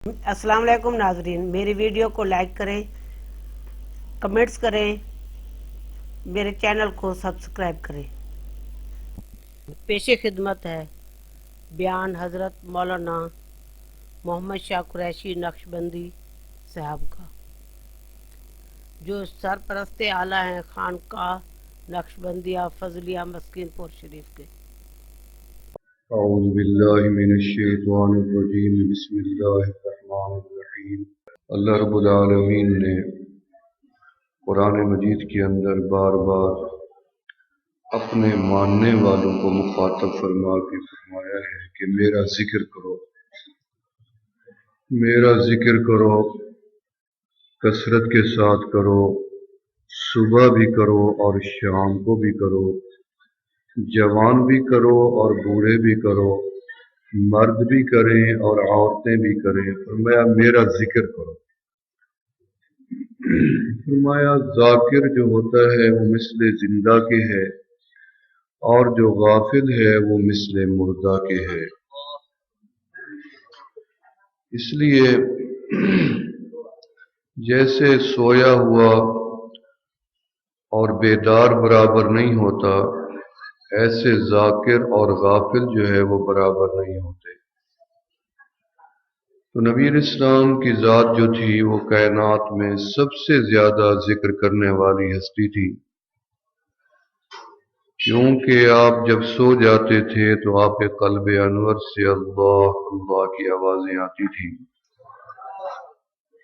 अस्सलाम वालेकुम नाजरीन, मेरी वीडियो को लाइक करें, कमेंट्स करें, मेरे चैनल को सब्सक्राइब करें। पेशे खिदमत है बयान हज़रत मौलाना मोहम्मद शाह कुरैशी नक्शबंदी साहब का, जो सरपरस्ते आला हैं खानकाह नक्शबंदिया फजलिया मस्किनपुर शरीफ के। अऊज़ु बिल्लाहि मिनश्शैतानिर रजीम, बिस्मिल्लाहिर्रहमानिर्रहीम। अल्लाह रब्बुल आलमीन ने कुरान मजीद के अंदर बार बार अपने मानने वालों को मुखातब फरमा के फरमाया है कि मेरा जिक्र करो, मेरा जिक्र करो, कसरत के साथ करो, सुबह भी करो और शाम को भी करो, जवान भी करो और बूढ़े भी करो, मर्द भी करें और औरतें भी करें। फरमाया मेरा जिक्र करो। फरमाया जाकिर जो होता है वो मिस्ले जिंदा के है और जो गाफिल है वो मिस्ले मुर्दा के है। इसलिए जैसे सोया हुआ और बेदार बराबर नहीं होता, ऐसे जाकिर और गाफिल जो है वो बराबर नहीं होते। तो नबी इस्लाम की ज़ात जो थी वो कायनात में सबसे ज्यादा जिक्र करने वाली हस्ती थी, क्योंकि आप जब सो जाते थे तो आपके कल्बे अनवर से अल्लाह अल्लाह की आवाजें आती थी,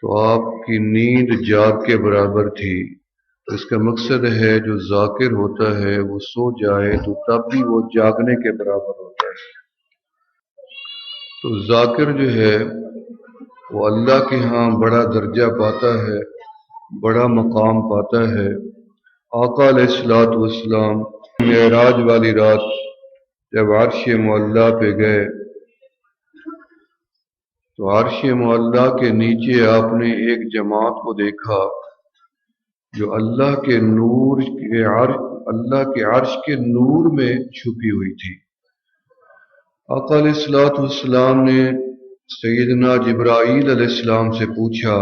तो आपकी नींद जाग के बराबर थी। तो इसका मकसद है जो जाकिर होता है वो सो जाए तो तब भी वो जागने के बराबर होता है। तो जाकिर जो है वो अल्लाह के यहाँ बड़ा दर्जा पाता है, बड़ा मकाम पाता है। आका अलैहिस्सलातु वस्सलाम मेराज वाली रात जब अर्श मुअल्ला पे गए तो अर्श मुअल्ला के नीचे आपने एक जमात को देखा जो अल्लाह के नूर के अल्लाह के अर्श के नूर में छुपी हुई थी। आका अलैहिस्सलातु वस्सलाम ने सैयदना जिब्राईल अलैहिस्सलाम से पूछा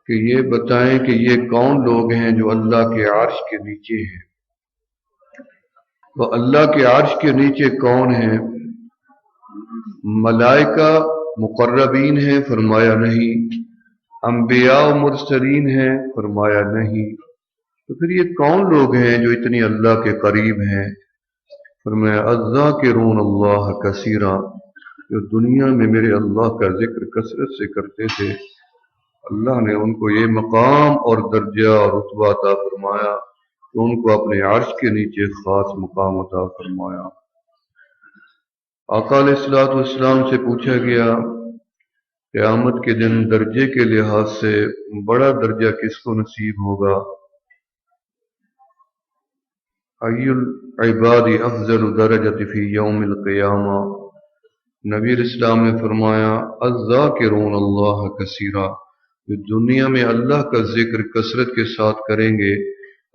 कि ये बताएं कि ये कौन लोग हैं जो अल्लाह के अर्श के नीचे हैं। वो अल्लाह के अर्श के नीचे कौन है? मलाइका मुकर्रबीन हैं? फरमाया नहीं। अंबिया और मुरसलीन हैं? फरमाया नहीं। तो फिर ये कौन लोग हैं जो इतनी अल्लाह के करीब हैं? फरमाया अज़्ज़ाकिरून अल्लाह कसीरा, जो दुनिया में मेरे अल्लाह का जिक्र कसरत से करते थे, अल्लाह ने उनको ये मकाम और दर्जा और रुतबा अता फरमाया तो उनको अपने अर्श के नीचे खास मुकाम अता फरमाया। आका अलैहिस्सलातु वस्सलाम से पूछा गया क़यामत के दिन दर्जे के लिहाज से बड़ा दर्जा किसको नसीब होगा? अय्युल इबादी अफज़लु दरजति फी यौमिल क़ियामा। नबी इस्लाम ने फरमाया अज़्ज़ाकिरून अल्लाह कसीरा, जो दुनिया में अल्लाह का जिक्र कसरत के साथ करेंगे,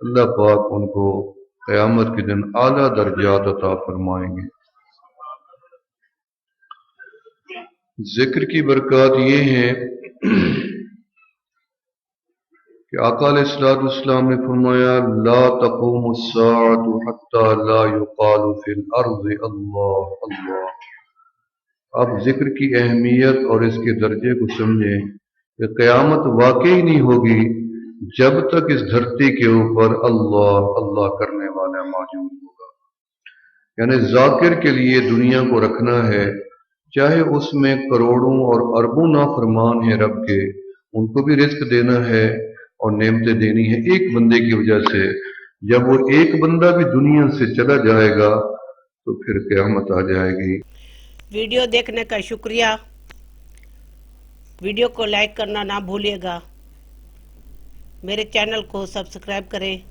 अल्लाह पाक उनको क़यामत के दिन आला दर्जात अता फरमाएंगे। जिक्र की बरकत ये है कि आका अलैहिस्सलातु वस्सलाम ने फरमाया ला तक़ूमुस्साअतु हत्ता ला युक़ालु फिल अर्ज़ि अल्लाह अल्लाह। आप जिक्र की अहमियत और इसके दर्जे को समझें कि क़यामत वाकई नहीं होगी जब तक इस धरती के ऊपर अल्लाह अल्लाह करने वाला मौजूद होगा। यानी जाकिर के लिए दुनिया को रखना है, चाहे उसमें करोड़ों और अरबों नाफरमान हैं रब के, उनको भी रिस्क देना है और नेमतें देनी है एक बंदे की वजह से। जब वो एक बंदा भी दुनिया से चला जाएगा तो फिर क़यामत आ जाएगी। वीडियो देखने का शुक्रिया। वीडियो को लाइक करना ना भूलिएगा। मेरे चैनल को सब्सक्राइब करें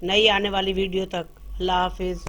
नई आने वाली वीडियो तक। अल्लाह हाफिज़।